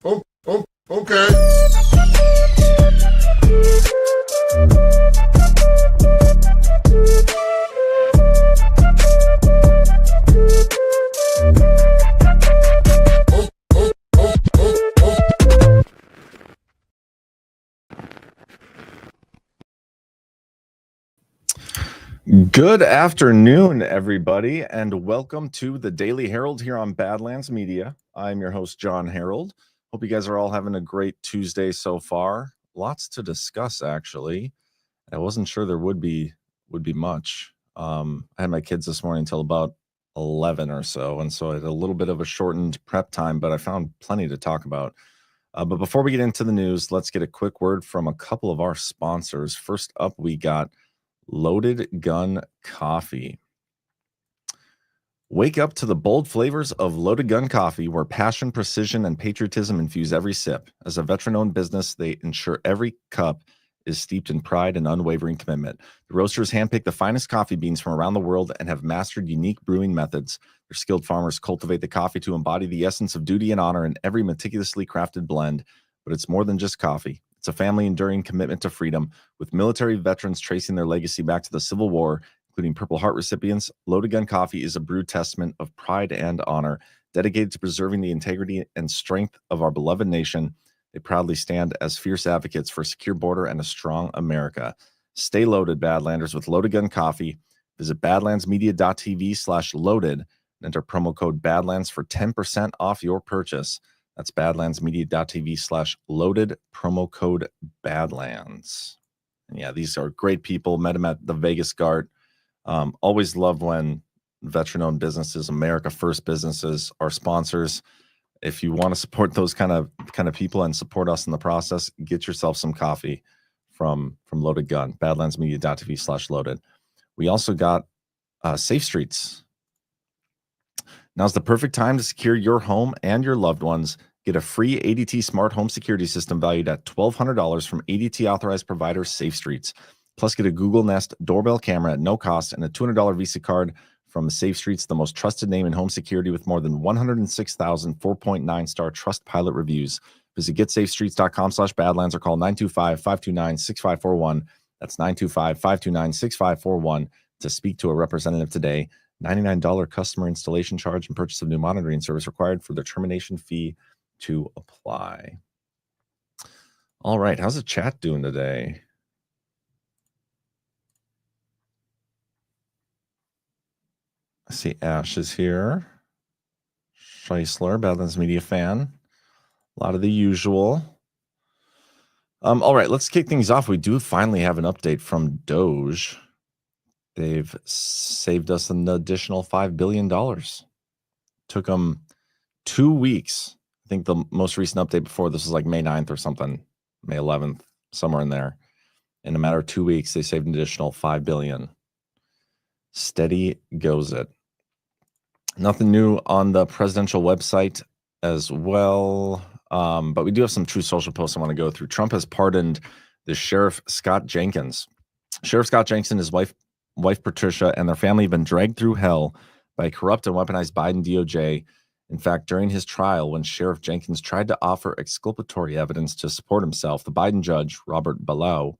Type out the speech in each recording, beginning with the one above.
Okay. Good afternoon, everybody, and welcome to the Daily Herold here on Badlands Media. I'm your host, Jon Herold. Hope you guys are all having a great Tuesday so far. Lots to discuss, actually. I wasn't sure there would be much. I had my kids this morning until about 11 or so, and so I had a little bit of a shortened prep time, but I found plenty to talk about. But before we get into the news, let's get a quick word from a couple of our sponsors. First up, we got Loaded Gun Coffee. Wake up to the bold flavors of Loaded Gun Coffee, where passion, precision, and patriotism infuse every sip. As a veteran-owned business, they ensure every cup is steeped in pride and unwavering commitment. The roasters handpick the finest coffee beans from around the world and have mastered unique brewing methods. Their skilled farmers cultivate the coffee to embody the essence of duty and honor in every meticulously crafted blend. But it's more than just coffee. It's a family-enduring commitment to freedom, with military veterans tracing their legacy back to the Civil War, including Purple Heart recipients. Loaded Gun Coffee is a brewed testament of pride and honor, dedicated to preserving the integrity and strength of our beloved nation. They proudly stand as fierce advocates for a secure border and a strong America. Stay loaded, Badlanders, with Loaded Gun Coffee. Visit badlandsmedia.tv/loaded and enter promo code Badlands for 10% off your purchase. That's badlandsmedia.tv/loaded, promo code Badlands. And yeah, these are great people. Met them at the Vegas Gart. Always love when veteran-owned businesses, America First businesses, are sponsors. If you want to support those kind of people and support us in the process, get yourself some coffee from Loaded Gun, badlandsmedia.tv/loaded. We also got Safe Streets. Now's the perfect time to secure your home and your loved ones. Get a free ADT smart home security system valued at $1,200 from ADT authorized provider Safe Streets. Plus, get a Google Nest doorbell camera at no cost and a $200 Visa card from Safe Streets, the most trusted name in home security with more than 106,000 4.9-star Trustpilot reviews. Visit getsafestreets.com/badlands or call 925-529-6541. That's 925-529-6541 to speak to a representative today. $99 customer installation charge and purchase of new monitoring service required for the termination fee to apply. All right, how's the chat doing today? I see Ash is here. Scheisler, Badlands Media fan. A lot of the usual. All right, let's kick things off. We do finally have an update from Doge. They've saved us an additional $5 billion. Took them 2 weeks. I think the most recent update before this was like May 9th or something, May 11th, somewhere in there. In a matter of 2 weeks, they saved an additional $5 billion. Steady goes it. Nothing new on the presidential website as well, but we do have some Truth Social posts I want to go through. Trump has pardoned the Sheriff Scott Jenkins. Sheriff Scott Jenkins and his wife Patricia and their family have been dragged through hell by a corrupt and weaponized Biden DOJ. In fact, during his trial, when Sheriff Jenkins tried to offer exculpatory evidence to support himself, the Biden judge, Robert Balau,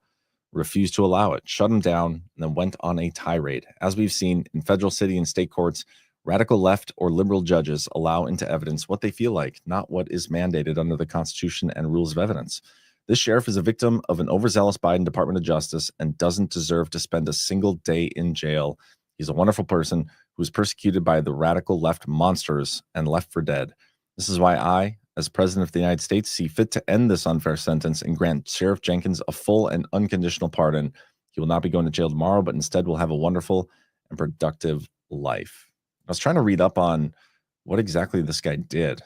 refused to allow it, shut him down, and then went on a tirade. As we've seen in federal, city, and state courts, radical left or liberal judges allow into evidence what they feel like, not what is mandated under the Constitution and rules of evidence. This sheriff is a victim of an overzealous Biden Department of Justice and doesn't deserve to spend a single day in jail. He's a wonderful person who was persecuted by the radical left monsters and left for dead. This is why I, as President of the United States, see fit to end this unfair sentence and grant Sheriff Jenkins a full and unconditional pardon. He will not be going to jail tomorrow, but instead will have a wonderful and productive life. I was trying to read up on what exactly this guy did,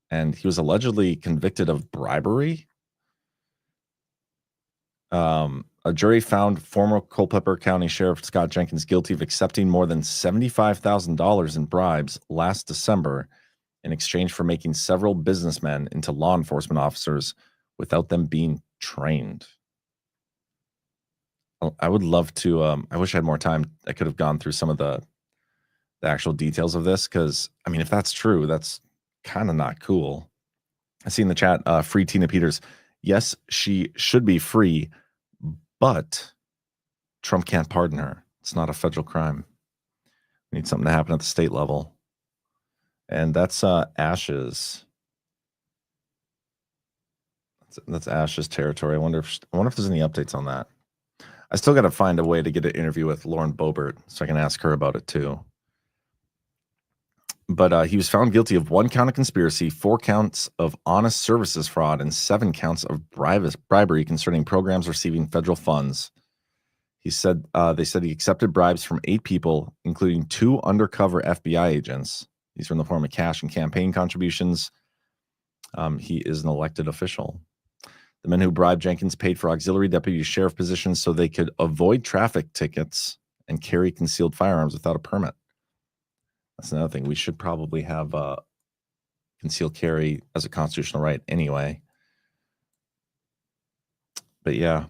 and he was allegedly convicted of bribery. A jury found former Culpeper County Sheriff Scott Jenkins guilty of accepting more than $75,000 in bribes last December in exchange for making several businessmen into law enforcement officers without them being trained. I would love to, I wish I had more time. I could have gone through some of the actual details of this, because, I mean, if that's true, that's kind of not cool. I see in the chat, free Tina Peters. Yes, she should be free, but Trump can't pardon her. It's not a federal crime. We need something to happen at the state level. And that's Ash's. That's Ash's territory. I wonder if there's any updates on that. I still got to find a way to get an interview with Lauren Boebert so I can ask her about it too. But he was found guilty of 1 count of conspiracy, 4 counts of honest services fraud, and 7 counts of bribery concerning programs receiving federal funds. He said they said he accepted bribes from 8 people, including 2 undercover FBI agents. These are in the form of cash and campaign contributions. He is an elected official. The men who bribed Jenkins paid for auxiliary deputy sheriff positions so they could avoid traffic tickets and carry concealed firearms without a permit. That's another thing. We should probably have concealed carry as a constitutional right anyway. But yeah.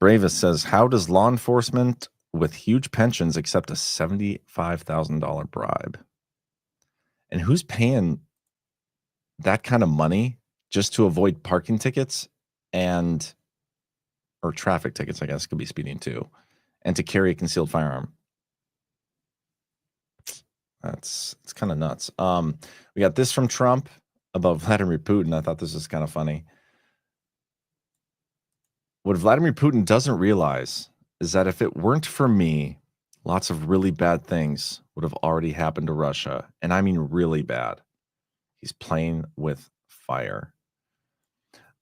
Bravest says, how does law enforcement with huge pensions accept a $75,000 bribe? And who's paying that kind of money just to avoid parking tickets or traffic tickets, I guess, could be speeding too, and to carry a concealed firearm? It's kind of nuts. We got this from Trump about Vladimir Putin. I thought this was kind of funny. What Vladimir Putin doesn't realize is that if it weren't for me, lots of really bad things would have already happened to Russia. And I mean really bad. He's playing with fire.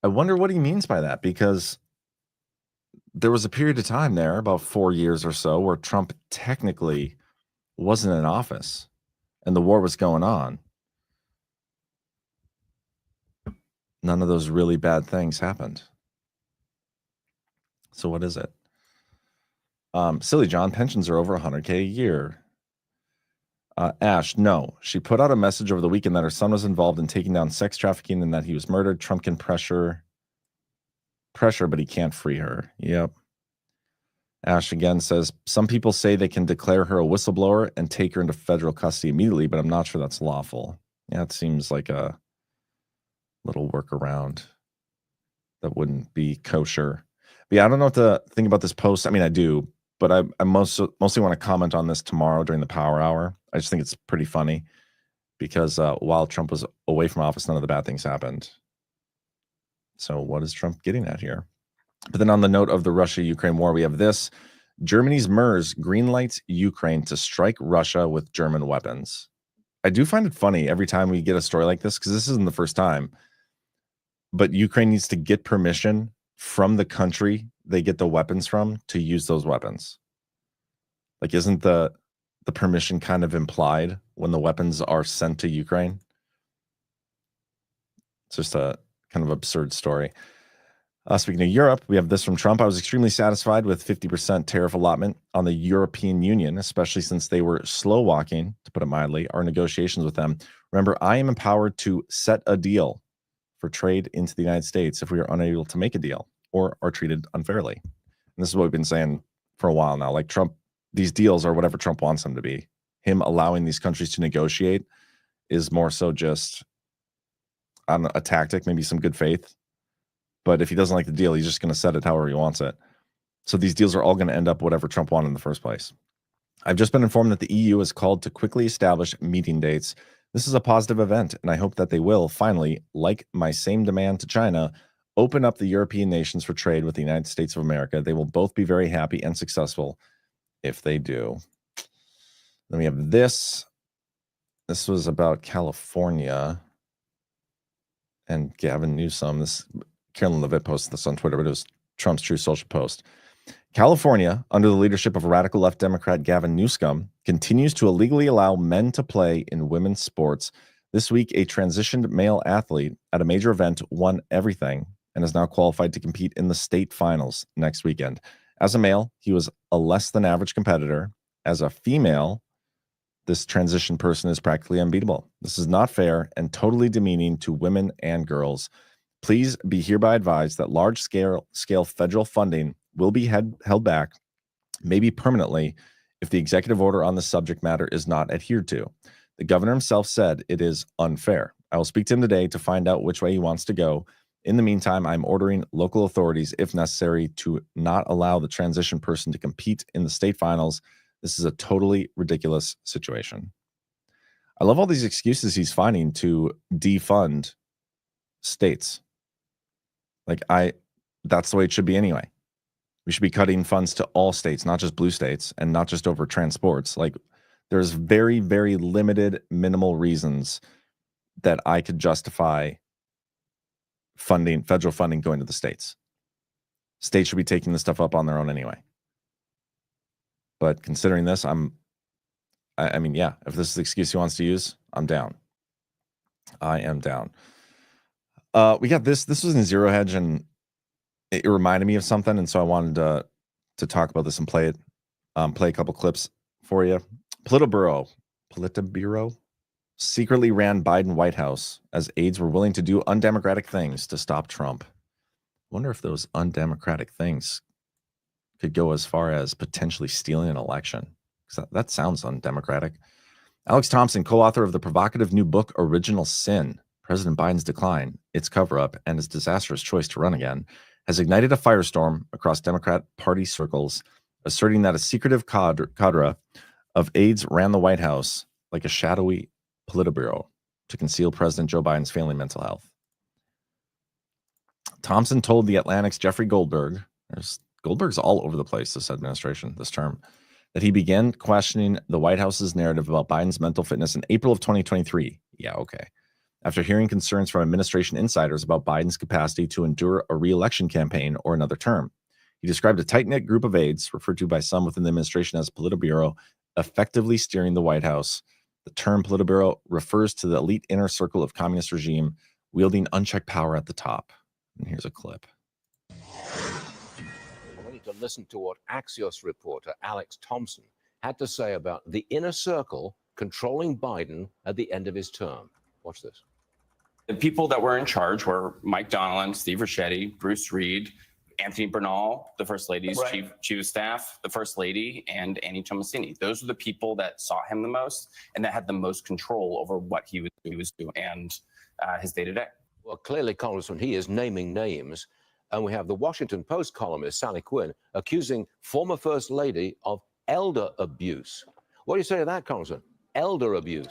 I wonder what he means by that, because there was a period of time there, about 4 years or so, where Trump technically wasn't in office and the war was going on. None of those really bad things happened. So what is it? Silly John, pensions are over $100K a year. Ash, no. She put out a message over the weekend that her son was involved in taking down sex trafficking and that he was murdered. Trump can pressure, but he can't free her. Yep. Ash again says, some people say they can declare her a whistleblower and take her into federal custody immediately, but I'm not sure that's lawful. Yeah, it seems like a little workaround that wouldn't be kosher. But yeah, I don't know what to think about this post. I mean, I do, but I mostly want to comment on this tomorrow during the power hour. I just think it's pretty funny because while Trump was away from office, none of the bad things happened. So what is Trump getting at here? But then on the note of the Russia-Ukraine war, we have this. Germany's MERS greenlights Ukraine to strike Russia with German weapons. I do find it funny every time we get a story like this, because this isn't the first time. But Ukraine needs to get permission from the country they get the weapons from to use those weapons. Like, isn't the permission kind of implied when the weapons are sent to Ukraine? It's just a kind of absurd story. Speaking of Europe, we have this from Trump. I was extremely satisfied with 50% tariff allotment on the European Union, especially since they were slow walking, to put it mildly, our negotiations with them. Remember, I am empowered to set a deal for trade into the United States if we are unable to make a deal or are treated unfairly. And this is what we've been saying for a while now. Like, Trump, these deals are whatever Trump wants them to be. Him allowing these countries to negotiate is more so just on a tactic, maybe some good faith. But if he doesn't like the deal, he's just going to set it however he wants it. So these deals are all going to end up whatever Trump wanted in the first place. I've just been informed that the EU is called to quickly establish meeting dates. This is a positive event, and I hope that they will finally, like my same demand to China, open up the European nations for trade with the United States of America. They will both be very happy and successful if they do. Then we have this. This was about California and Gavin Newsom. Carolyn Levitt posted this on Twitter, but it was Trump's True Social post. California, under the leadership of radical left Democrat Gavin Newsom, continues to illegally allow men to play in women's sports. This week, a transitioned male athlete at a major event won everything and is now qualified to compete in the state finals next weekend. As a male, he was a less than average competitor. As a female, this transition person is practically unbeatable. This is not fair and totally demeaning to women and girls. Please be hereby advised that large-scale federal funding will be held back, maybe permanently, if the executive order on the subject matter is not adhered to. The governor himself said it is unfair. I will speak to him today to find out which way he wants to go. In the meantime, I'm ordering local authorities, if necessary, to not allow the transition person to compete in the state finals. This is a totally ridiculous situation. I love all these excuses he's finding to defund states. That's the way it should be anyway. We should be cutting funds to all states, not just blue states, and not just over transports. There's very, very limited, minimal reasons that I could justify federal funding going to the states. States should be taking this stuff up on their own anyway. But considering this, I mean, yeah, if this is the excuse he wants to use, I'm down. I am down. We got this. This was in Zero Hedge, and it reminded me of something, and so I wanted to talk about this and play a couple clips for you. Politburo secretly ran Biden White House as aides were willing to do undemocratic things to stop Trump. I wonder if those undemocratic things could go as far as potentially stealing an election. That sounds undemocratic. Alex Thompson, co-author of the provocative new book, Original Sin, President Biden's Decline, Its Cover-Up, and His Disastrous Choice to Run Again, has ignited a firestorm across Democrat Party circles, asserting that a secretive cadre of aides ran the White House like a shadowy Politburo to conceal President Joe Biden's failing mental health. Thompson told The Atlantic's Jeffrey Goldberg, Goldberg's all over the place this administration, this term, that he began questioning the White House's narrative about Biden's mental fitness in April of 2023. Yeah, okay. After hearing concerns from administration insiders about Biden's capacity to endure a re-election campaign or another term. He described a tight-knit group of aides, referred to by some within the administration as Politburo, effectively steering the White House. The term Politburo refers to the elite inner circle of communist regime wielding unchecked power at the top. And here's a clip. We need to listen to what Axios reporter Alex Thompson had to say about the inner circle controlling Biden at the end of his term. Watch this. The people that were in charge were Mike Donilon, Steve Ricchetti, Bruce Reed, Anthony Bernal, the First Lady's chief of staff, the First Lady, and Annie Tomasini. Those were the people that saw him the most and that had the most control over what he was doing and his day-to-day. Well, clearly, Congressman, he is naming names. And we have the Washington Post columnist, Sally Quinn, accusing former First Lady of elder abuse. What do you say to that, Congressman? Elder abuse.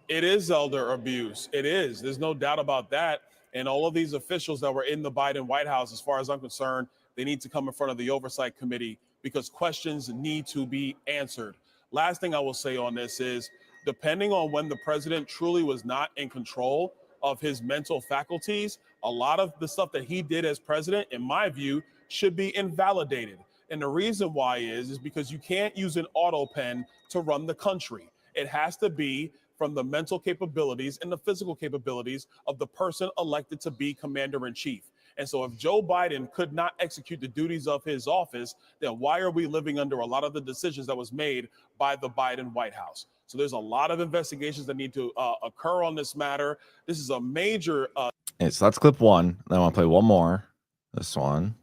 It is elder abuse. It is. There's no doubt about that. And all of these officials that were in the Biden White House, as far as I'm concerned, they need to come in front of the Oversight Committee because questions need to be answered. Last thing I will say on this is, depending on when the president truly was not in control of his mental faculties, a lot of the stuff that he did as president, in my view, should be invalidated. And the reason why is because you can't use an auto pen to run the country. It has to be from the mental capabilities and the physical capabilities of the person elected to be commander in chief. And so if Joe Biden could not execute the duties of his office, then why are we living under a lot of the decisions that was made by the Biden White House? So there's a lot of investigations that need to occur on this matter. This is a major. Okay, so that's clip one. Then I want to play one more. This one.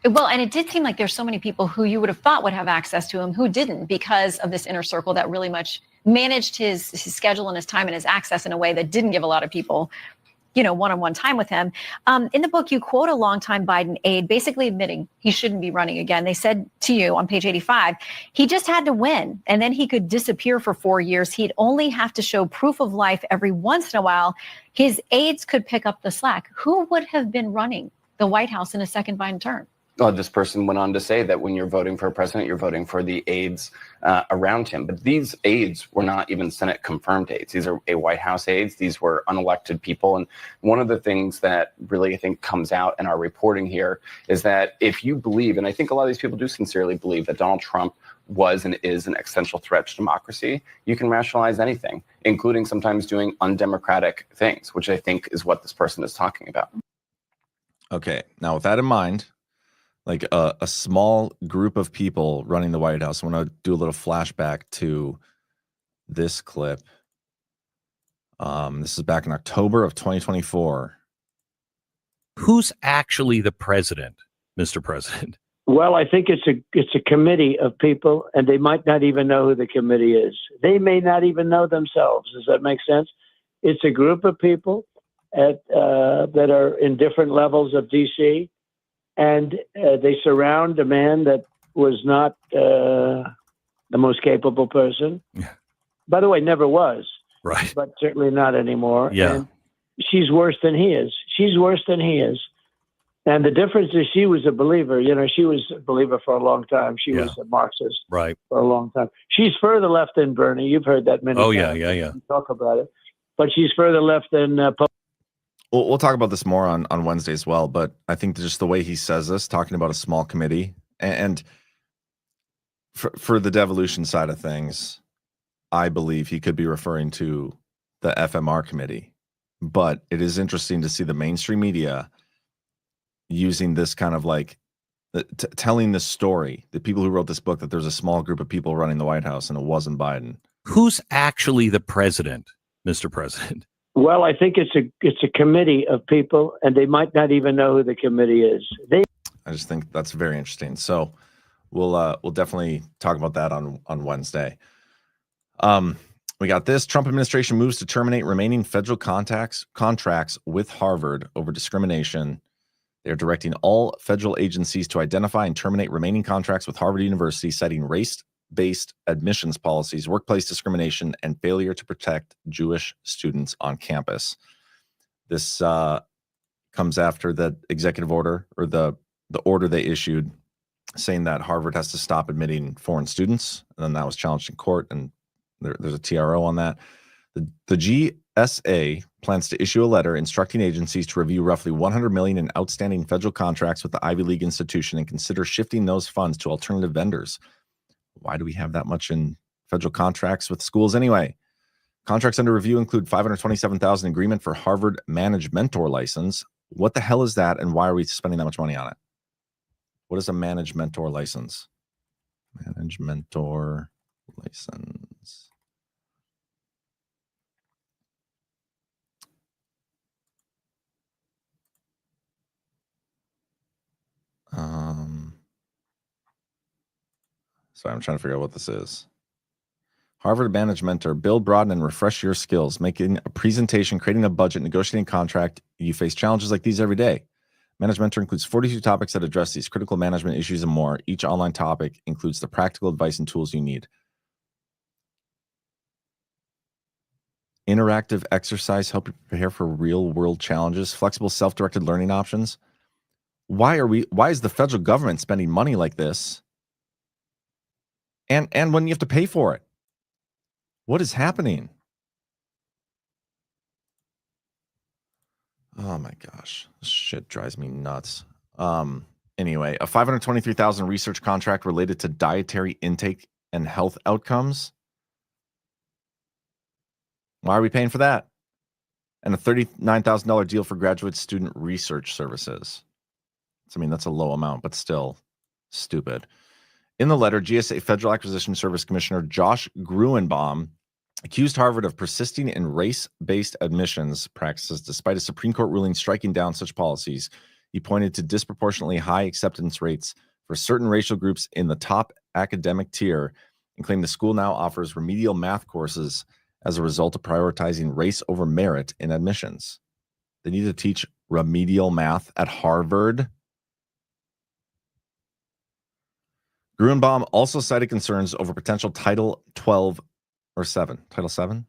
Well, and it did seem like there's so many people who you would have thought would have access to him who didn't because of this inner circle that really much managed his schedule and his time and his access in a way that didn't give a lot of people, one-on-one time with him. In the book, you quote a longtime Biden aide basically admitting he shouldn't be running again. They said to you on page 85, he just had to win and then he could disappear for 4 years. He'd only have to show proof of life every once in a while. His aides could pick up the slack. Who would have been running the White House in a second Biden term? This person went on to say that when you're voting for a president, you're voting for the aides around him. But these aides were not even Senate confirmed aides. These are White House aides. These were unelected people. And one of the things that really, I think, comes out in our reporting here is that if you believe, and I think a lot of these people do sincerely believe that Donald Trump was and is an existential threat to democracy, you can rationalize anything, including sometimes doing undemocratic things, which I think is what this person is talking about. Okay, now with that in mind, like a small group of people running the White House. I want to do a little flashback to this clip. This is back in October of 2024. Who's actually the president, Mr. President? Well, I think it's a committee of people, and they might not even know who the committee is. They may not even know themselves. Does that make sense? It's a group of people that are in different levels of DC, and they surround a man that was not the most capable person. Yeah. By the way, never was, Right. but certainly not anymore. Yeah. And she's worse than he is. She's worse than he is. And the difference is she was a believer. You know, she was a believer for a long time. She was a Marxist Right. for a long time. She's further left than Bernie. You've heard that many Oh, times. yeah. We talk about it. But she's further left than We'll talk about this more on Wednesday as well, but I think just the way he says this, talking about a small committee, and for the devolution side of things, I believe he could be referring to the FMR committee. But it is interesting to see the mainstream media using this kind of like telling this story, the people who wrote this book, that there's a small group of people running the White House and it wasn't Biden. Who's actually the president, Mr. President? well, I think it's a committee of people, and they might not even know who the committee is. I just think that's very interesting. So we'll definitely talk about that on Wednesday. We got this. Trump administration moves to terminate remaining federal contracts with Harvard over discrimination. They're directing all federal agencies to identify and terminate remaining contracts with Harvard University, citing race-based admissions policies, workplace discrimination, and failure to protect Jewish students on campus. This comes after the executive order, or the order they issued, saying that Harvard has to stop admitting foreign students, and then that was challenged in court, and there's a TRO on that. The GSA plans to issue a letter instructing agencies to review roughly $100 million in outstanding federal contracts with the Ivy League institution and consider shifting those funds to alternative vendors. Why do we have that much in federal contracts with schools anyway? Contracts under review include $527,000 agreement for Harvard Managed Mentor license. What the hell is that, and why are we spending that much money on it? What is a Managed Mentor license? Managed Mentor license. Sorry, I'm trying to figure out what this is. Harvard Managed Mentor, build, broaden, and refresh your skills. Making a presentation, creating a budget, negotiating a contract. You face challenges like these every day. Managed Mentor includes 42 topics that address these critical management issues and more. Each online topic includes the practical advice and tools you need. Interactive exercise, help you prepare for real-world challenges. Flexible, self-directed learning options. Why is the federal government spending money like this? And when you have to pay for it? What is happening? Oh my gosh, this shit drives me nuts. Anyway, a $523,000 research contract related to dietary intake and health outcomes. Why are we paying for that? And a $39,000 deal for graduate student research services. I mean, that's a low amount, but still stupid. In the letter, GSA Federal Acquisition Service Commissioner Josh Gruenbaum accused Harvard of persisting in race-based admissions practices despite a Supreme Court ruling striking down such policies. He pointed to disproportionately high acceptance rates for certain racial groups in the top academic tier and claimed the school now offers remedial math courses as a result of prioritizing race over merit in admissions. They need to teach remedial math at Harvard. Gruenbaum also cited concerns over potential Title 7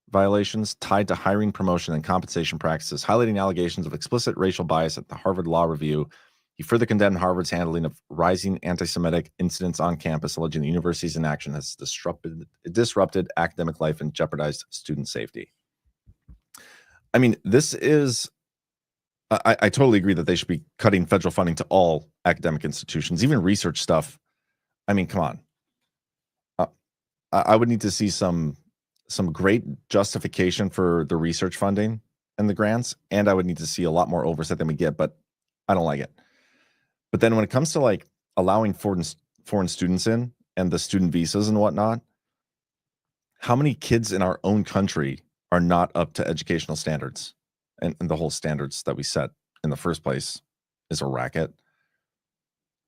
violations tied to hiring, promotion, and compensation practices, highlighting allegations of explicit racial bias at the Harvard Law Review. He further condemned Harvard's handling of rising anti-Semitic incidents on campus, alleging the university's inaction has disrupted academic life and jeopardized student safety. I mean, this is... I totally agree that they should be cutting federal funding to all academic institutions, even research stuff. I mean, come on. I would need to see some great justification for the research funding and the grants, and I would need to see a lot more oversight than we get, but I don't like it. But then when it comes to like allowing foreign students in and the student visas and whatnot, how many kids in our own country are not up to educational standards? And the whole standards that we set in the first place is a racket.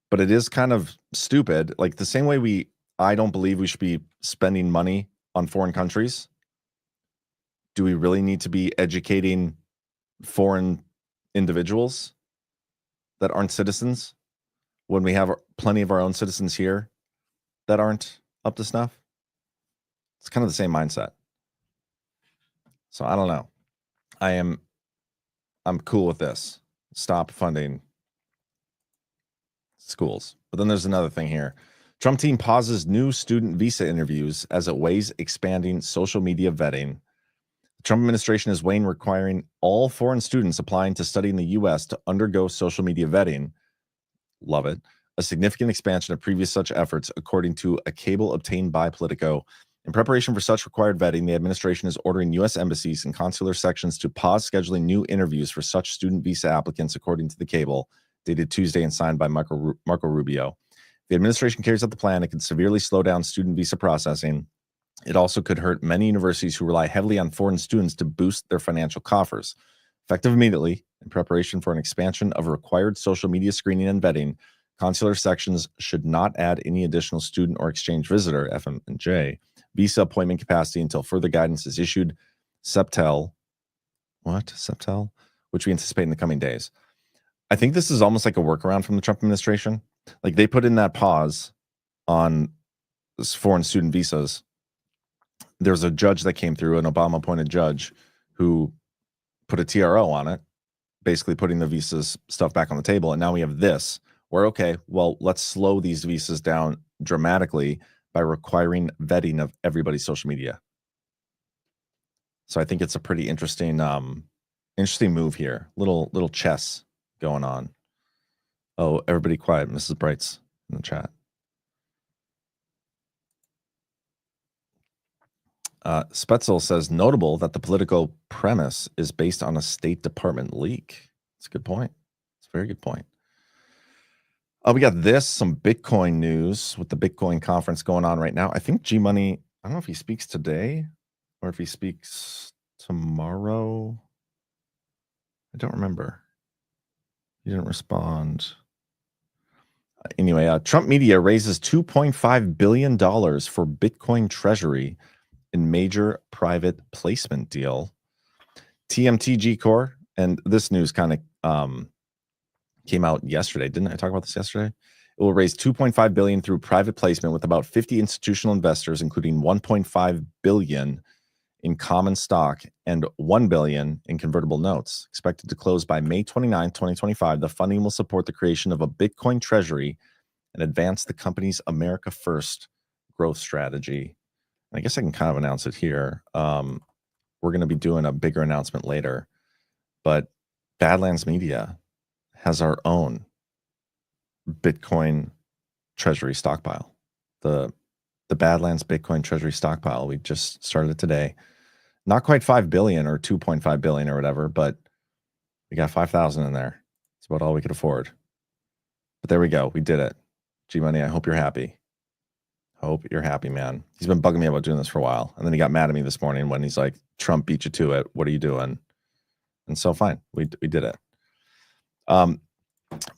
But it is kind of stupid. Like the same way I don't believe we should be spending money on foreign countries. do we really need to be educating foreign individuals that aren't citizens when we have plenty of our own citizens here that aren't up to snuff? It's kind of the same mindset. So I don't know. I'm cool with this. Stop funding schools. But then there's another thing here. Trump team pauses new student visa interviews as it weighs expanding social media vetting. The Trump administration is weighing requiring all foreign students applying to study in the U.S. to undergo social media vetting. Love it. A significant expansion of previous such efforts, according to a cable obtained by Politico. In preparation for such required vetting, the administration is ordering U.S. embassies and consular sections to pause scheduling new interviews for such student visa applicants, according to the cable, dated Tuesday and signed by Marco Rubio. The administration carries out the plan. It could severely slow down student visa processing. It also could hurt many universities who rely heavily on foreign students to boost their financial coffers. Effective immediately, in preparation for an expansion of required social media screening and vetting, consular sections should not add any additional student or exchange visitor, FM&J, visa appointment capacity until further guidance is issued. Septel, which we anticipate in the coming days. I think this is almost like a workaround from the Trump administration. Like they put in that pause on foreign student visas. There's a judge that came through, an Obama-appointed judge, who put a TRO on it, basically putting the visas stuff back on the table. And now we have this, where, okay, well, let's slow these visas down dramatically by requiring vetting of everybody's social media. So I think it's a pretty interesting move here. Little chess going on. Oh, everybody quiet. Mrs. Bright's in the chat. Spetzel says, notable that the political premise is based on a State Department leak. That's a good point. It's a very good point. We got some Bitcoin news with the Bitcoin conference going on right now. I think G-Money, I don't know if he speaks today or if he speaks tomorrow. I don't remember. He didn't respond. Anyway, Trump media raises $2.5 billion for Bitcoin treasury in major private placement deal. TMTG Core, and this news kind of came out yesterday. Didn't I talk about this yesterday? It will raise $2.5 billion through private placement with about 50 institutional investors, including $1.5 billion in common stock and $1 billion in convertible notes. Expected to close by May 29, 2025, the funding will support the creation of a Bitcoin treasury and advance the company's America First growth strategy. I guess I can kind of announce it here. We're going to be doing a bigger announcement later, but Badlands Media has our own Bitcoin treasury stockpile. The Badlands Bitcoin treasury stockpile. We just started it today. Not quite 5 billion or 2.5 billion or whatever, but we got 5,000 in there. It's about all we could afford. But there we go. We did it. G-Money, I hope you're happy. Hope you're happy, man. He's been bugging me about doing this for a while. And then he got mad at me this morning when he's like, Trump beat you to it. What are you doing? And so fine. We did it.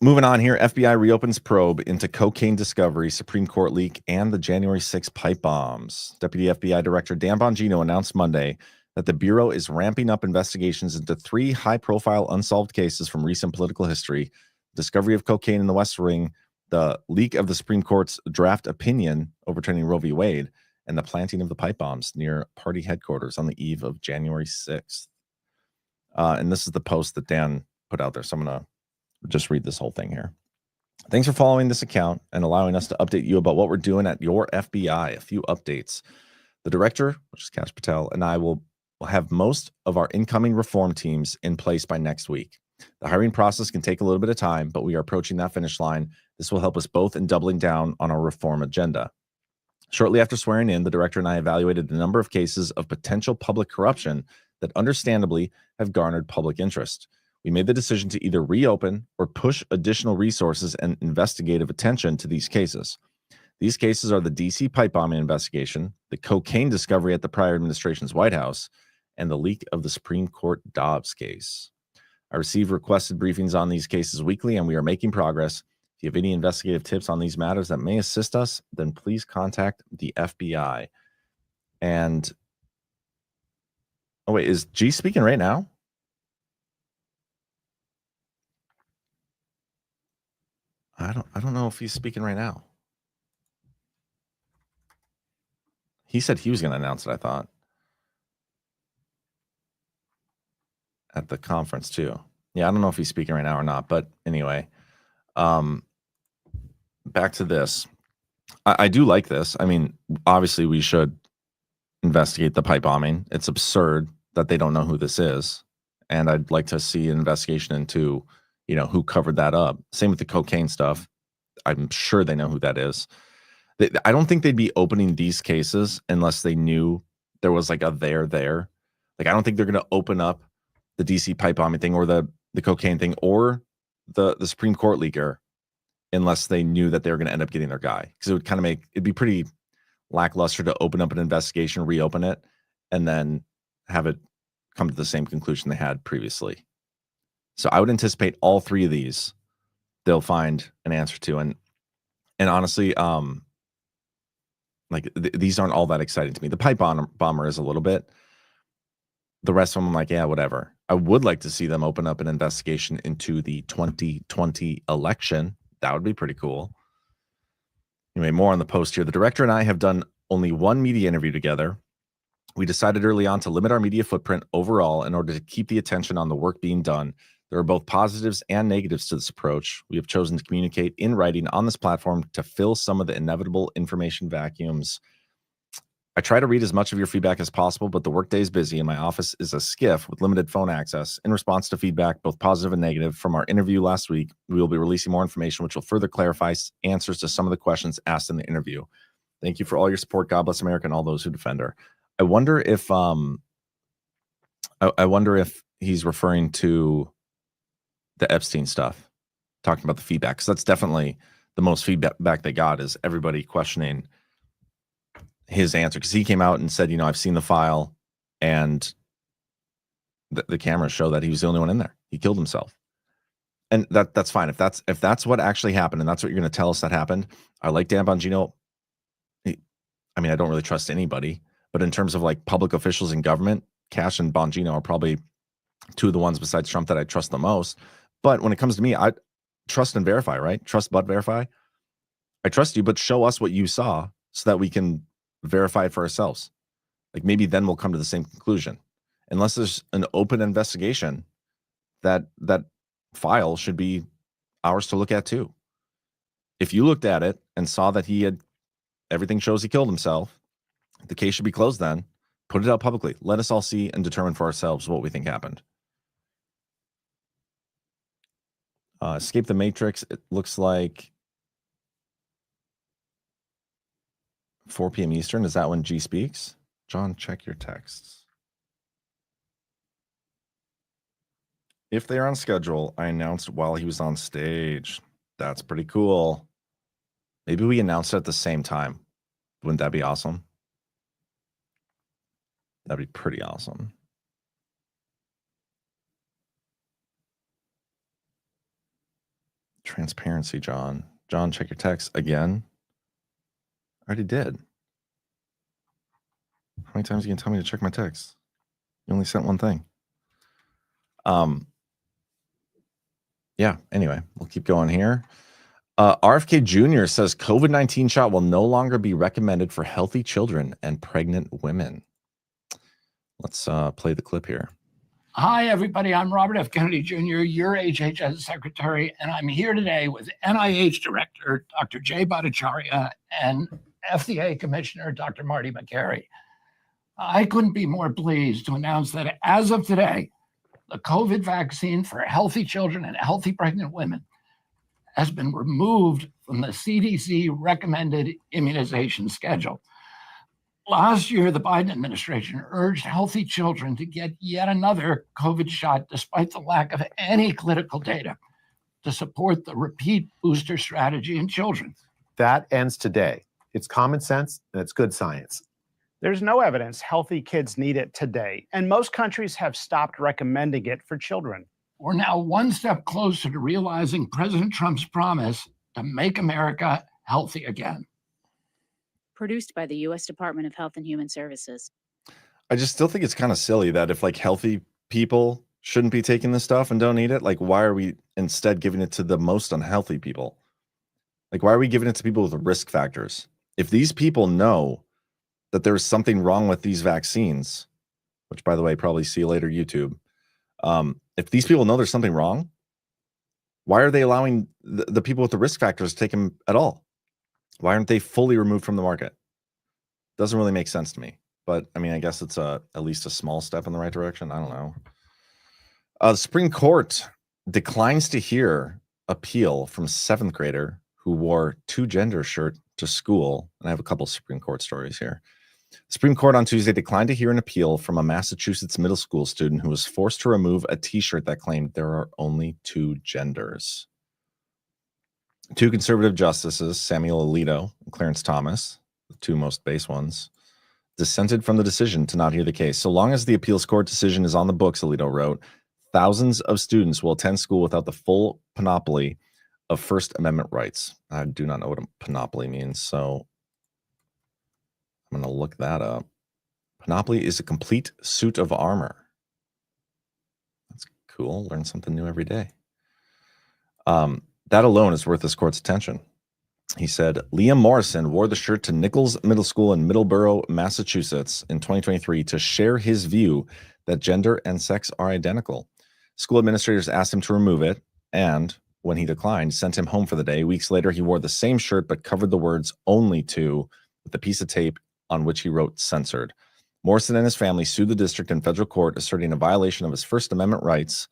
Moving on here, FBI reopens probe into cocaine discovery, Supreme Court leak, and the January 6 pipe bombs. Deputy FBI Director Dan Bongino announced Monday that the Bureau is ramping up investigations into 3 high-profile unsolved cases from recent political history: discovery of cocaine in the West Wing, the leak of the Supreme Court's draft opinion overturning Roe v. Wade, and the planting of the pipe bombs near party headquarters on the eve of January 6th. And this is the post that Dan put out there, so I'm going to just read this whole thing here. Thanks for following this account and allowing us to update you about what we're doing at your FBI. A few updates. The director, which is Kash Patel, and I will have most of our incoming reform teams in place by next week. The hiring process can take a little bit of time, but we are approaching that finish line. This will help us both in doubling down on our reform agenda. Shortly after swearing in, the director and I evaluated a number of cases of potential public corruption that understandably have garnered public interest. We made the decision to either reopen or push additional resources and investigative attention to these cases. These cases are the DC pipe bombing investigation, the cocaine discovery at the prior administration's White House, and the leak of the Supreme Court Dobbs case. I receive requested briefings on these cases weekly, and we are making progress. If you have any investigative tips on these matters that may assist us, then please contact the FBI. And Oh wait, is G speaking right now? I don't know if he's speaking right now. He said he was going to announce it, I thought. At the conference too. Yeah, I don't know if he's speaking right now or not, but anyway, back to this. I do like this. I mean, obviously we should investigate the pipe bombing. It's absurd that they don't know who this is. And I'd like to see an investigation into, who covered that up. Same with the cocaine stuff. I'm sure they know who that is. I don't think they'd be opening these cases unless they knew there was like a there. Like, I don't think they're going to open up the DC pipe bombing thing or the cocaine thing or the Supreme Court leaker unless they knew that they were going to end up getting their guy. Because it would kind of it'd be pretty lackluster to open up an investigation, reopen it, and then have it come to the same conclusion they had previously. So I would anticipate all three of these they'll find an answer to. And honestly, these aren't all that exciting to me. The pipe bomber is a little bit. The rest of them, I'm like, yeah, whatever. I would like to see them open up an investigation into the 2020 election. That would be pretty cool. Anyway, more on the post here. The director and I have done only one media interview together. We decided early on to limit our media footprint overall in order to keep the attention on the work being done. There are both positives and negatives to this approach. We have chosen to communicate in writing on this platform to fill some of the inevitable information vacuums. I try to read as much of your feedback as possible, but the workday is busy and my office is a skiff with limited phone access. In response to feedback, both positive and negative, from our interview last week, we will be releasing more information which will further clarify answers to some of the questions asked in the interview. Thank you for all your support. God bless America and all those who defend her. I wonder if he's referring to the Epstein stuff, talking about the feedback, because that's definitely the most feedback they got is everybody questioning his answer, because he came out and said, I've seen the file and the cameras show that he was the only one in there. He killed himself. And that's fine. If that's what actually happened and that's what you're going to tell us that happened, I like Dan Bongino. I don't really trust anybody, but in terms of like public officials in government, Cash and Bongino are probably two of the ones besides Trump that I trust the most. But when it comes to me, I trust and verify, right? Trust but verify. I trust you, but show us what you saw so that we can verify it for ourselves. Like maybe then we'll come to the same conclusion. Unless there's an open investigation, that file should be ours to look at too. If you looked at it and saw that everything shows he killed himself, the case should be closed then. Put it out publicly. Let us all see and determine for ourselves what we think happened. Escape the Matrix. It looks like 4 p.m. Eastern. Is that when G speaks? John, check your texts. If they are on schedule, I announced while he was on stage. That's pretty cool. Maybe we announced it at the same time. Wouldn't that be awesome? That'd be pretty awesome. Transparency, John. John, check your text again. I already did. How many times are you gonna tell me to check my text? You only sent one thing. Yeah, anyway, we'll keep going here. RFK Jr. says COVID-19 shot will no longer be recommended for healthy children and pregnant women. Let's play the clip here. Hi, everybody. I'm Robert F. Kennedy Jr., your HHS secretary, and I'm here today with NIH Director Dr. Jay Bhattacharya and FDA Commissioner Dr. Marty Makary. I couldn't be more pleased to announce that as of today, the COVID vaccine for healthy children and healthy pregnant women has been removed from the CDC recommended immunization schedule. Last year, the Biden administration urged healthy children to get yet another COVID shot despite the lack of any clinical data to support the repeat booster strategy in children. That ends today. It's common sense and it's good science. There's no evidence healthy kids need it today, and most countries have stopped recommending it for children. We're now one step closer to realizing President Trump's promise to make America healthy again. Produced by the U.S. Department of Health and Human Services. I just still think it's kind of silly that if like healthy people shouldn't be taking this stuff and don't need it, like why are we instead giving it to the most unhealthy people? Like why are we giving it to people with risk factors? If these people know that there's something wrong with these vaccines, which by the way, probably see you later, YouTube. If these people know there's something wrong, why are they allowing the people with the risk factors to take them at all? Why aren't they fully removed from the market? Doesn't really make sense to me. But I mean, I guess it's at least a small step in the right direction. I don't know. The Supreme Court declines to hear appeal from 7th grader who wore 2-gender shirt to school. And I have a couple Supreme Court stories here. The Supreme Court on Tuesday declined to hear an appeal from a Massachusetts middle school student who was forced to remove a T-shirt that claimed there are only 2 genders. 2 conservative justices, Samuel Alito and Clarence Thomas, the 2 most base ones, dissented from the decision to not hear the case. So long as the appeals court decision is on the books, Alito wrote, thousands of students will attend school without the full panoply of First Amendment rights. I do not know what a panoply means, so I'm going to look that up. Panoply is a complete suit of armor. That's cool. Learn something new every day. That alone is worth this court's attention. He said, Liam Morrison wore the shirt to Nichols Middle School in Middleborough, Massachusetts in 2023 to share his view that gender and sex are identical. School administrators asked him to remove it, and when he declined, sent him home for the day. Weeks later, he wore the same shirt but covered the words only to with a piece of tape on which he wrote censored. Morrison and his family sued the district in federal court, asserting a violation of his First Amendment rights,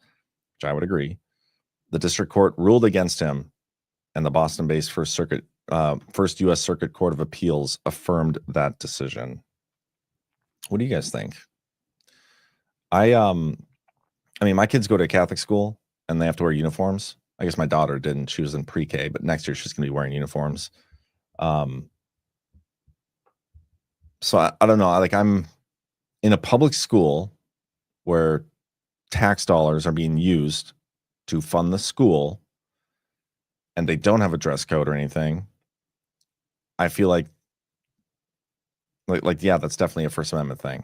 which I would agree. The district court ruled against him, and the Boston-based First U.S. Circuit Court of Appeals affirmed that decision. What do you guys think? I mean, my kids go to a Catholic school, and they have to wear uniforms. I guess my daughter didn't. She was in pre-K, but next year she's going to be wearing uniforms. So I don't know. Like I'm in a public school where tax dollars are being used to fund the school, and they don't have a dress code or anything. I feel like yeah, that's definitely a First Amendment thing.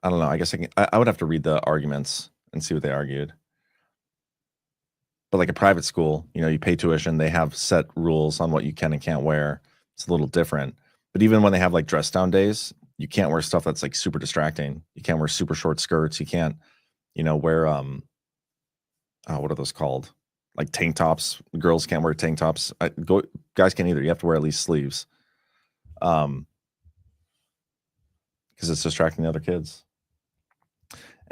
I don't know. I guess I would have to read the arguments and see what they argued. But like a private school, you know, you pay tuition, they have set rules on what you can and can't wear. It's a little different. But even when they have like dress down days, you can't wear stuff that's like super distracting. You can't wear super short skirts. You can't, you know, wear what are those called? Like tank tops. Girls can't wear tank tops. Guys can't either. You have to wear at least sleeves. Because it's distracting the other kids.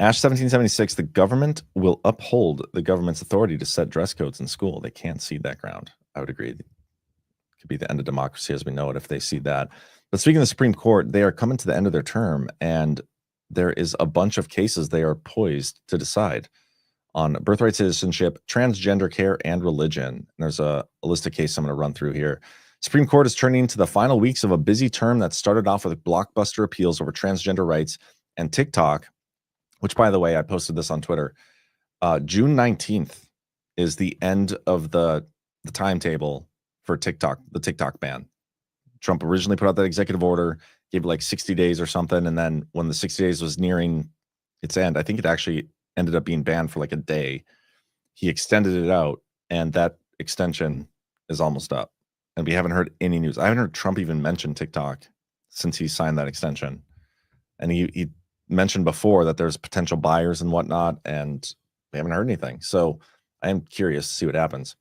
Ash 1776, the government will uphold the government's authority to set dress codes in school. They can't cede that ground. I would agree. It could be the end of democracy as we know it if they cede that. But speaking of the Supreme Court, they are coming to the end of their term, and there is a bunch of cases they are poised to decide on birthright, citizenship, transgender care, and religion. And there's a list of cases I'm going to run through here. Supreme Court is turning to the final weeks of a busy term that started off with blockbuster appeals over transgender rights and TikTok, which, by the way, I posted this on Twitter. June 19th is the end of the timetable for TikTok, the TikTok ban. Trump originally put out that executive order, gave it like 60 days or something. And then when the 60 days was nearing its end, I think it actually ended up being banned for like a day. He extended it out, and that extension is almost up. And we haven't heard any news. I haven't heard Trump even mention TikTok since he signed that extension. And he mentioned before that there's potential buyers and whatnot, and we haven't heard anything. So I am curious to see what happens.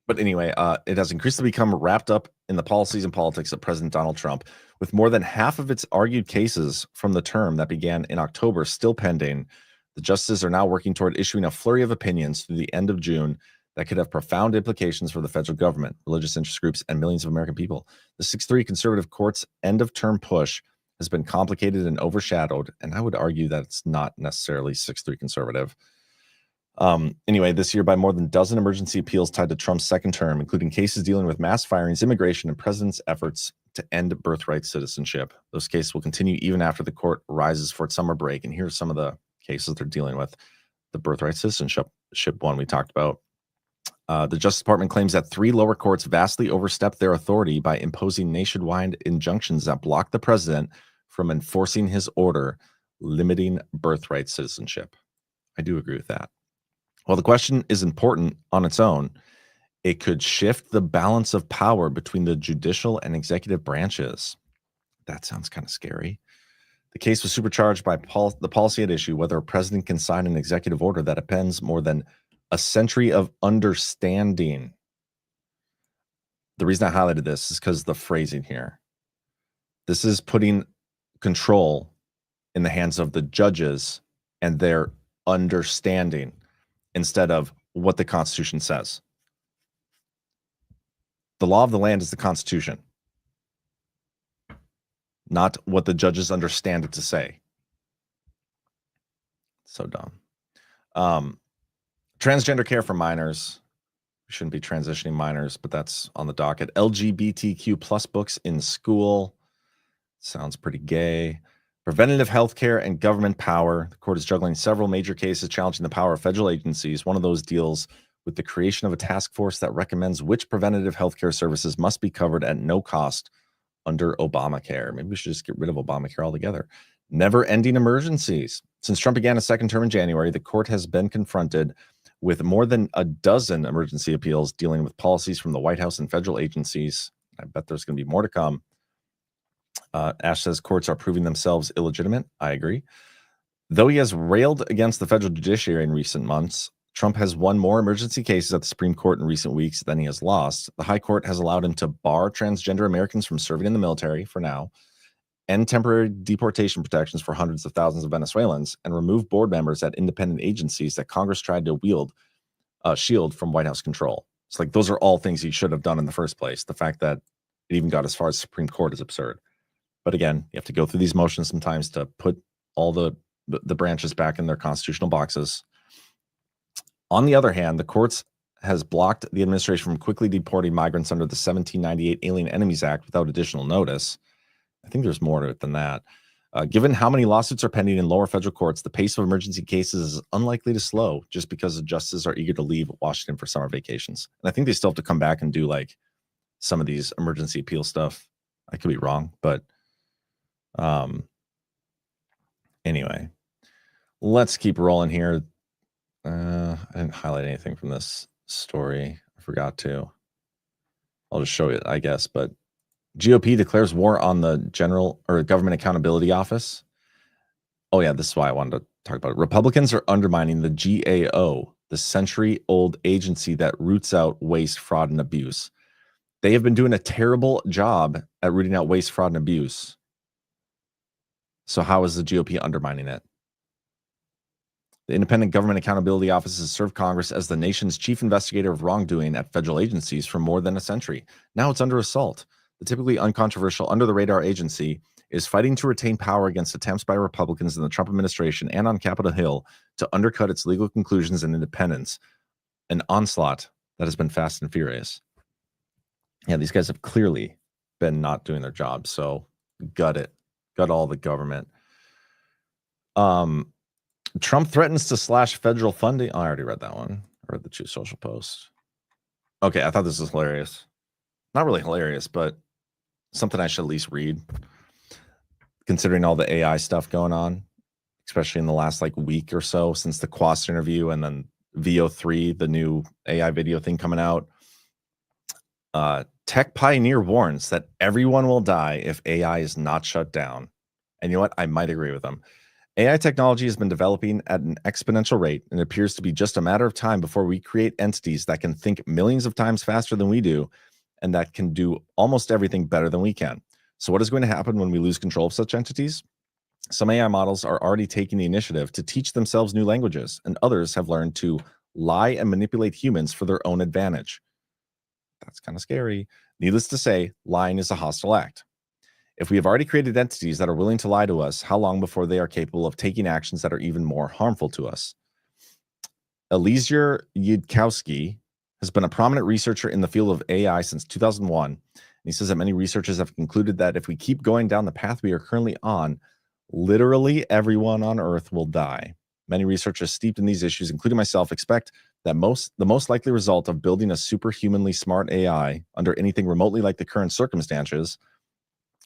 But anyway, it has increasingly become wrapped up in the policies and politics of President Donald Trump, with more than half of its argued cases from the term that began in October still pending. The justices are now working toward issuing a flurry of opinions through the end of June that could have profound implications for the federal government, religious interest groups, and millions of American people. The 6-3 conservative court's end-of-term push has been complicated and overshadowed, and I would argue that it's not necessarily 6-3 conservative. Anyway, this year by more than a dozen emergency appeals tied to Trump's second term, including cases dealing with mass firings, immigration, and president's efforts to end birthright citizenship. Those cases will continue even after the court rises for its summer break. And here's some of the cases they're dealing with. The birthright citizenship one we talked about. The Justice Department claims that 3 lower courts vastly overstepped their authority by imposing nationwide injunctions that block the president from enforcing his order, limiting birthright citizenship. I do agree with that. While the question is important on its own, it could shift the balance of power between the judicial and executive branches. That sounds kind of scary. The case was supercharged by the policy at issue, whether a president can sign an executive order that appends more than a century of understanding. The reason I highlighted this is because the phrasing here. This is putting control in the hands of the judges and their understanding instead of what the Constitution says. The law of the land is the Constitution, not what the judges understand it to say. So dumb. Transgender care for minors. We shouldn't be transitioning minors, but that's on the docket. LGBTQ plus books in school. Sounds pretty gay. Preventative health care and government power. The court is juggling several major cases challenging the power of federal agencies. One of those deals with the creation of a task force that recommends which preventative health care services must be covered at no cost under Obamacare. Maybe we should just get rid of Obamacare altogether. Never-ending emergencies. Since Trump began his second term in January, the court has been confronted with more than a dozen emergency appeals dealing with policies from the White House and federal agencies. I bet there's going to be more to come. Ash says courts are proving themselves illegitimate. I agree. Though he has railed against the federal judiciary in recent months, Trump has won more emergency cases at the Supreme Court in recent weeks than he has lost. The High Court has allowed him to bar transgender Americans from serving in the military for now, end temporary deportation protections for hundreds of thousands of Venezuelans, and remove board members at independent agencies that Congress tried to shield from White House control. It's like those are all things he should have done in the first place. The fact that it even got as far as Supreme Court is absurd. But again, you have to go through these motions sometimes to put all the branches back in their constitutional boxes. On the other hand, the courts has blocked the administration from quickly deporting migrants under the 1798 Alien Enemies Act without additional notice. I think there's more to it than that. Given how many lawsuits are pending in lower federal courts, the pace of emergency cases is unlikely to slow just because the justices are eager to leave Washington for summer vacations. And I think they still have to come back and do like some of these emergency appeal stuff. I could be wrong, but anyway, let's keep rolling here. I didn't highlight anything from this story. I forgot to. I'll just show it, I guess. But GOP declares war on the Government Accountability Office. Oh, yeah, this is why I wanted to talk about it. Republicans are undermining the GAO, the century-old agency that roots out waste, fraud, and abuse. They have been doing a terrible job at rooting out waste, fraud, and abuse. So how is the GOP undermining it? The Independent Government Accountability Office has served Congress as the nation's chief investigator of wrongdoing at federal agencies for more than a century. Now it's under assault. The typically uncontroversial, under-the-radar agency is fighting to retain power against attempts by Republicans in the Trump administration and on Capitol Hill to undercut its legal conclusions and independence. An onslaught that has been fast and furious. Yeah, these guys have clearly been not doing their job, so gut it. Gut all the government. Trump threatens to slash federal funding. Oh, I already read that one. I read the Truth Social post. Okay, I thought this was hilarious. Not really hilarious, but something I should at least read. Considering all the AI stuff going on, especially in the last like week or so since the Quast interview and then VO3, the new AI video thing coming out. Tech pioneer warns that everyone will die if AI is not shut down. And you know what? I might agree with them. AI technology has been developing at an exponential rate, and it appears to be just a matter of time before we create entities that can think millions of times faster than we do, and that can do almost everything better than we can. So what is going to happen when we lose control of such entities? Some AI models are already taking the initiative to teach themselves new languages, and others have learned to lie and manipulate humans for their own advantage. That's kind of scary. Needless to say, lying is a hostile act. If we have already created entities that are willing to lie to us, how long before they are capable of taking actions that are even more harmful to us? Eliezer Yudkowsky has been a prominent researcher in the field of AI since 2001. And he says that many researchers have concluded that if we keep going down the path we are currently on, literally everyone on Earth will die. Many researchers steeped in these issues, including myself, expect that the most likely result of building a superhumanly smart AI under anything remotely like the current circumstances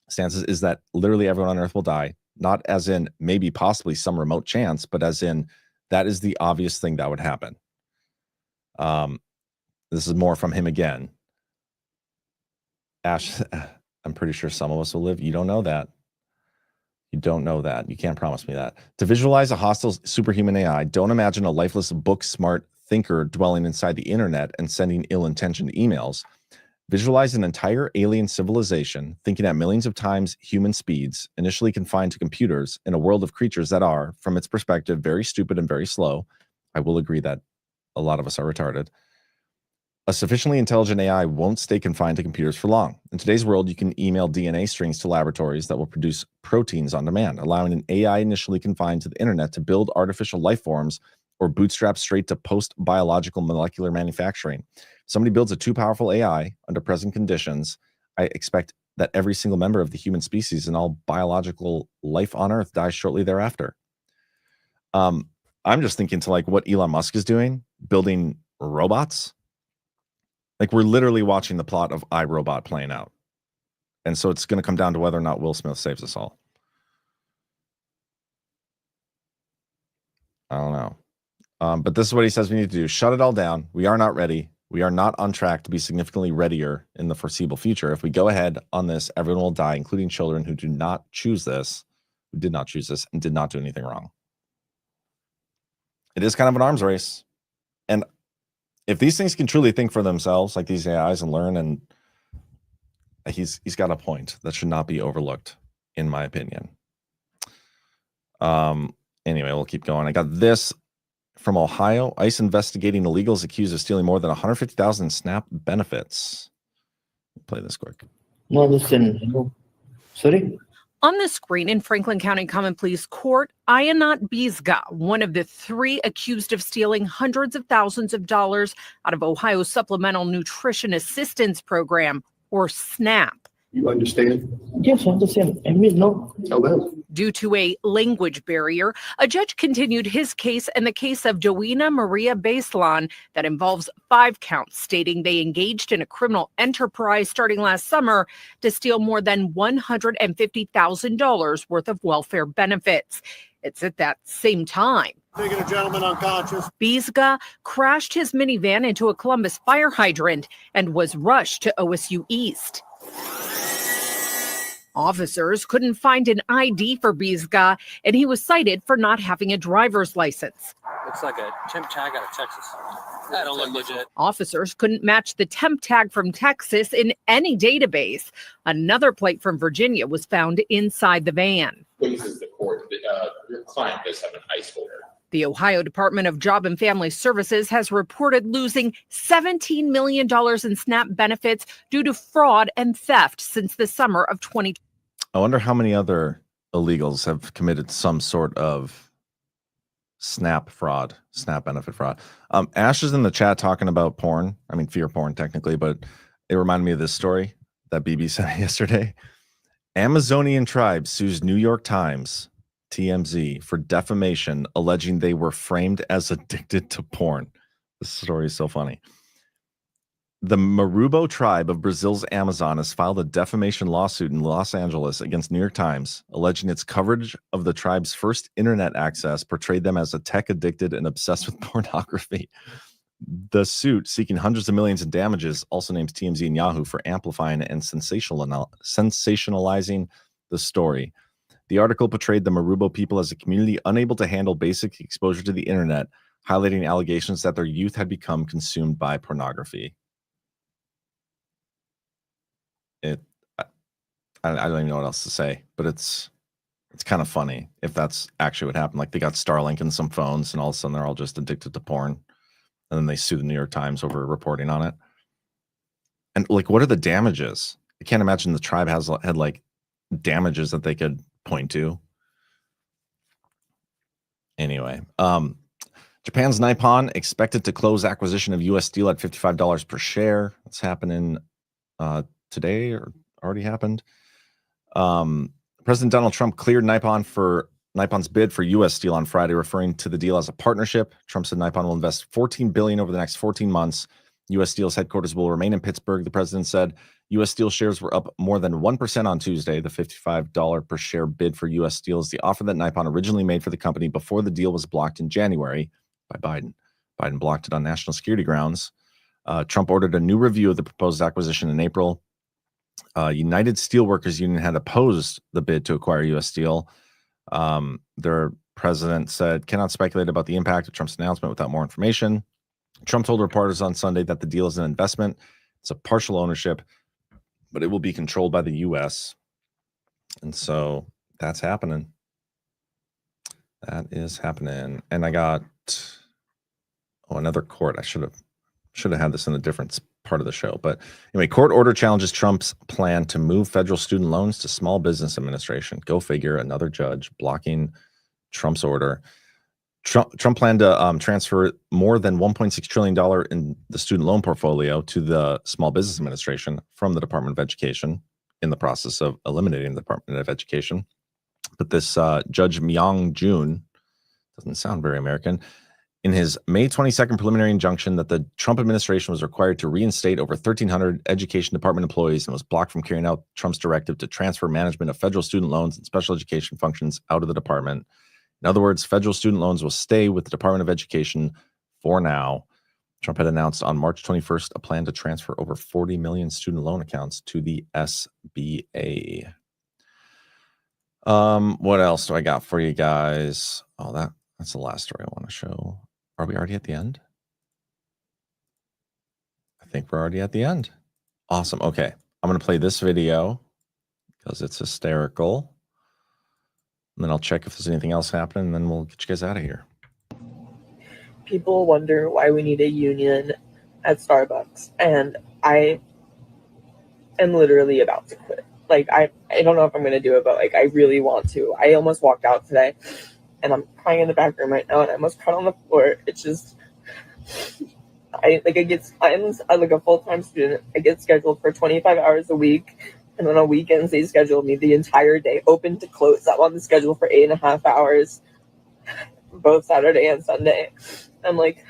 is that literally everyone on Earth will die, not as in maybe possibly some remote chance, but as in that is the obvious thing that would happen. This is more from him again. Ash, I'm pretty sure some of us will live. You don't know that. You don't know that. You can't promise me that. To visualize a hostile superhuman AI, don't imagine a lifeless, book-smart thinker dwelling inside the internet and sending ill-intentioned emails. Visualize an entire alien civilization thinking at millions of times human speeds, initially confined to computers, in a world of creatures that are, from its perspective, very stupid and very slow. I will agree that a lot of us are retarded. A sufficiently intelligent AI won't stay confined to computers for long. In today's world, you can email DNA strings to laboratories that will produce proteins on demand, allowing an AI initially confined to the internet to build artificial life forms or bootstrap straight to post-biological molecular manufacturing. If somebody builds a too powerful AI under present conditions, I expect that every single member of the human species and all biological life on Earth dies shortly thereafter. I'm just thinking to like what Elon Musk is doing, building robots. Like we're literally watching the plot of iRobot playing out. And so it's going to come down to whether or not Will Smith saves us all. I don't know. But this is what he says we need to do. Shut it all down. We are not ready. We are not on track to be significantly readier in the foreseeable future. If we go ahead on this, everyone will die, including children who do not choose this, who did not choose this, and did not do anything wrong. It is kind of an arms race. And if these things can truly think for themselves, like these AIs, and learn, and he's got a point that should not be overlooked, in my opinion. Anyway, we'll keep going. I got this from Ohio. ICE investigating illegals accused of stealing more than 150,000 SNAP benefits. Play this quick. No, listen. Sorry? On the screen in Franklin County Common Pleas Court, Ayanat Bizga, one of the 3 accused of stealing hundreds of thousands of dollars out of Ohio's Supplemental Nutrition Assistance Program, or SNAP. You understand? Yes, I understand. I mean, no. Tell them. Due to a language barrier, a judge continued his case and the case of Joina Maria Baselan that involves 5 counts, stating they engaged in a criminal enterprise starting last summer to steal more than $150,000 worth of welfare benefits. It's at that same time taking a gentleman unconscious. Bizga crashed his minivan into a Columbus fire hydrant and was rushed to OSU East. Officers couldn't find an ID for Bizga, and he was cited for not having a driver's license. Looks like a temp tag out of Texas. That don't look legit. Officers couldn't match the temp tag from Texas in any database. Another plate from Virginia was found inside the van. Pleases the court. Your client does have an ICE holder. The Ohio Department of Job and Family Services has reported losing $17 million in SNAP benefits due to fraud and theft since the summer of 2020. I wonder how many other illegals have committed some sort of SNAP fraud, SNAP benefit fraud. Ash is in the chat talking about porn. I mean, fear porn technically, but it reminded me of this story that BB sent yesterday. Amazonian tribe sues New York Times, TMZ, for defamation, alleging they were framed as addicted to porn. This story is so funny. The Marubo tribe of Brazil's Amazon has filed a defamation lawsuit in Los Angeles against New York Times, alleging its coverage of the tribe's first internet access portrayed them as a tech-addicted and obsessed with pornography. The suit, seeking hundreds of millions in damages, also names TMZ and Yahoo for amplifying and sensationalizing the story. The article portrayed the Marubo people as a community unable to handle basic exposure to the internet, highlighting allegations that their youth had become consumed by pornography. I don't even know what else to say, but it's kind of funny if that's actually what happened. Like they got Starlink in some phones and all of a sudden they're all just addicted to porn. And then they sue the New York Times over reporting on it. And like, what are the damages? I can't imagine the tribe had like damages that they could point to. Anyway, Japan's Nippon expected to close acquisition of U.S. Steel at $55 per share. That's happening today, or already happened. President Donald Trump cleared Nippon for Nippon's bid for U.S. Steel on Friday, referring to the deal as a partnership. Trump said Nippon will invest $14 billion over the next 14 months. U.S. Steel's headquarters will remain in Pittsburgh. The president said U.S. Steel shares were up more than 1% on Tuesday. The $55 per share bid for U.S. Steel is the offer that Nippon originally made for the company before the deal was blocked in January by Biden. Biden blocked it on national security grounds. Trump ordered a new review of the proposed acquisition in April. United Steelworkers Union had opposed the bid to acquire U.S. Steel. Their president said, cannot speculate about the impact of Trump's announcement without more information. Trump told reporters on Sunday that the deal is an investment. It's a partial ownership, but it will be controlled by the U.S. And so that's happening. That is happening. And I got another court. I should have had this in a different part of the show. But anyway, court order challenges Trump's plan to move federal student loans to Small Business Administration. Go figure, another judge blocking Trump's order. Trump planned to transfer more than $1.6 trillion in the student loan portfolio to the Small Business Administration from the Department of Education in the process of eliminating the Department of Education. But this Judge Myong Jun, doesn't sound very American, in his May 22nd preliminary injunction that the Trump administration was required to reinstate over 1,300 Education Department employees and was blocked from carrying out Trump's directive to transfer management of federal student loans and special education functions out of the department. In other words, federal student loans will stay with the Department of Education for now. Trump had announced on March 21st a plan to transfer over 40 million student loan accounts to the SBA. What else do I got for you guys? Oh, that's the last story I want to show. Are we already at the end? I think we're already at the end. Awesome. Okay. I'm going to play this video because it's hysterical. And then I'll check if there's anything else happening, and then we'll get you guys out of here. People wonder why we need a union at Starbucks, and I am literally about to quit. Like, I don't know if I'm going to do it, but, like, I really want to. I almost walked out today, and I'm crying in the back room right now, and I almost cried on the floor. It's just, I'm like a full-time student. I get scheduled for 25 hours a week, and then on weekends they schedule me the entire day, open to close. I'm on the schedule for 8.5 hours, both Saturday and Sunday. I'm like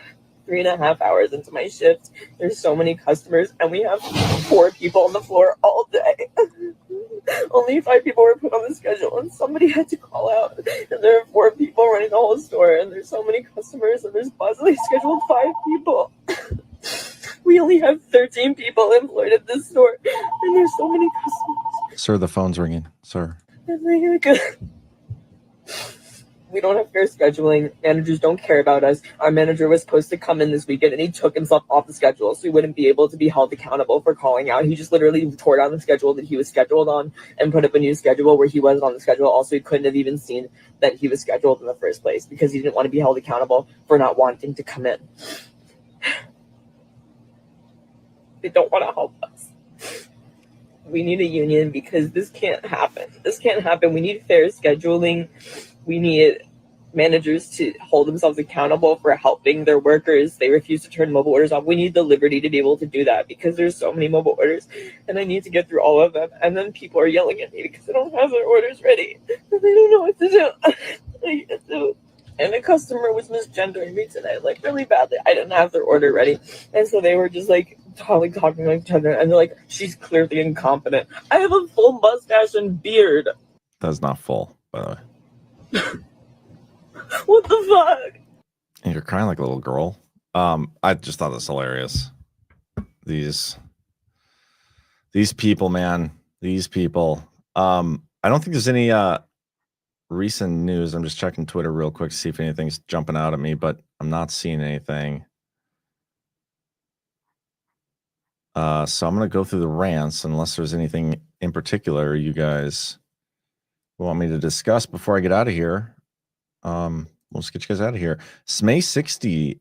3.5 hours into my shift. There's so many customers, and we have 4 people on the floor all day. Only 5 people were put on the schedule, and somebody had to call out. And there are 4 people running the whole store, and there's so many customers, and there's possibly scheduled 5 people. We only have 13 people employed at this store, and there's so many customers. Sir, the phone's ringing. Sir. We don't have fair scheduling. Managers don't care about us. Our manager was supposed to come in this weekend, and he took himself off the schedule, so he wouldn't be able to be held accountable for calling out. He just literally tore down the schedule that he was scheduled on and put up a new schedule where he wasn't on the schedule. Also, he couldn't have even seen that he was scheduled in the first place because he didn't want to be held accountable for not wanting to come in. They don't want to help us. We need a union because this can't happen. This can't happen. We need fair scheduling. We need managers to hold themselves accountable for helping their workers. They refuse to turn mobile orders off. We need the liberty to be able to do that because there's so many mobile orders and I need to get through all of them. And then people are yelling at me because I don't have their orders ready. And they don't know what to do. And a customer was misgendering me today, like really badly. I didn't have their order ready. And so they were just like talking like each other. And they're like, she's clearly incompetent. I have a full mustache and beard. That's not full, by the way. What the fuck? And you're crying like a little girl. I just thought this hilarious. These people, man. These people. I don't think there's any recent news. I'm just checking Twitter real quick to see if anything's jumping out at me, but I'm not seeing anything. So I'm gonna go through the rants unless there's anything in particular you guys want me to discuss before I get out of here. We'll just get you guys out of here. Smay60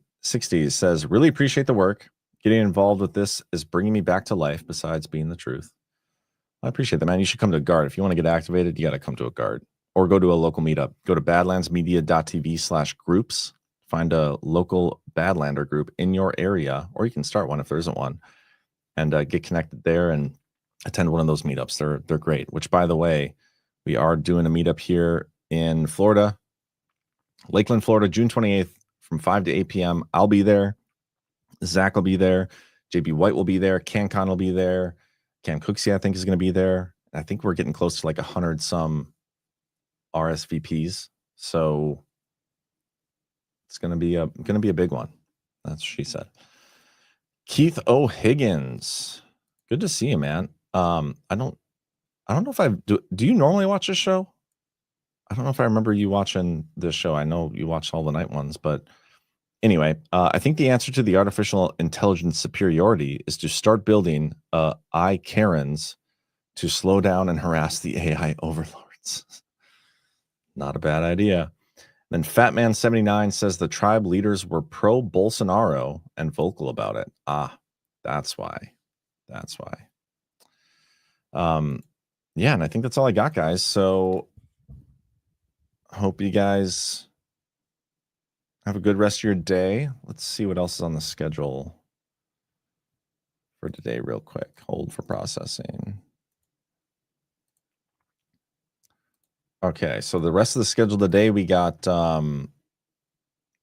says, really appreciate the work. Getting involved with this is bringing me back to life besides being the truth. I appreciate that, man. You should come to a guard. If you want to get activated, you got to come to a guard or go to a local meetup. Go to badlandsmedia.tv/groups. Find a local Badlander group in your area, or you can start one if there isn't one, and get connected there and attend one of those meetups. They're great, which, by the way, we are doing a meetup here in Florida, Lakeland, Florida, June 28th from 5 to 8 p.m. I'll be there. Zach will be there. JB White will be there. CanCon will be there. Cam Cooksey, I think, is going to be there. I think we're getting close to like 100 some RSVPs. So it's going to be a big one. That's what she said. Keith O'Higgins. Good to see you, man. I don't know if do you normally watch this show? I don't know if I remember you watching this show. I know you watch all the night ones, but anyway, I think the answer to the artificial intelligence superiority is to start building Karens to slow down and harass the AI overlords. Not a bad idea. Then Fatman79 says the tribe leaders were pro-Bolsonaro and vocal about it. That's why. Yeah, and I think that's all I got, guys. So hope you guys have a good rest of your day. Let's see what else is on the schedule for today real quick. Hold for processing. Okay, so the rest of the schedule today, we got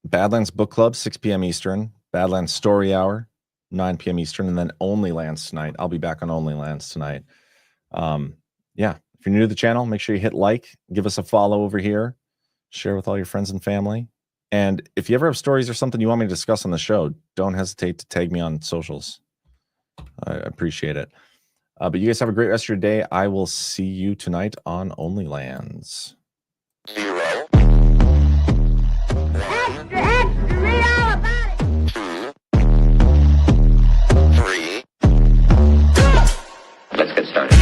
Badlands Book Club, 6 p.m. Eastern, Badlands Story Hour, 9 p.m. Eastern, and then OnlyLands tonight. I'll be back on OnlyLands tonight. Yeah, if you're new to the channel, make sure you hit like, give us a follow over here, share with all your friends and family. And if you ever have stories or something you want me to discuss on the show, don't hesitate to tag me on socials. I appreciate it. But you guys have a great rest of your day. I will see you tonight on OnlyLands. 0. 1. Extra, read all about it. 2. 3. Let's get started.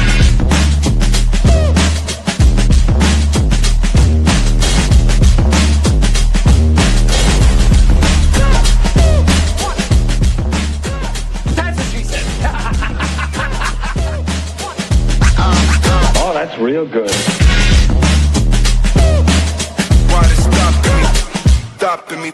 That's what she said. Oh, that's real good. Why they stopping me? Stopping me.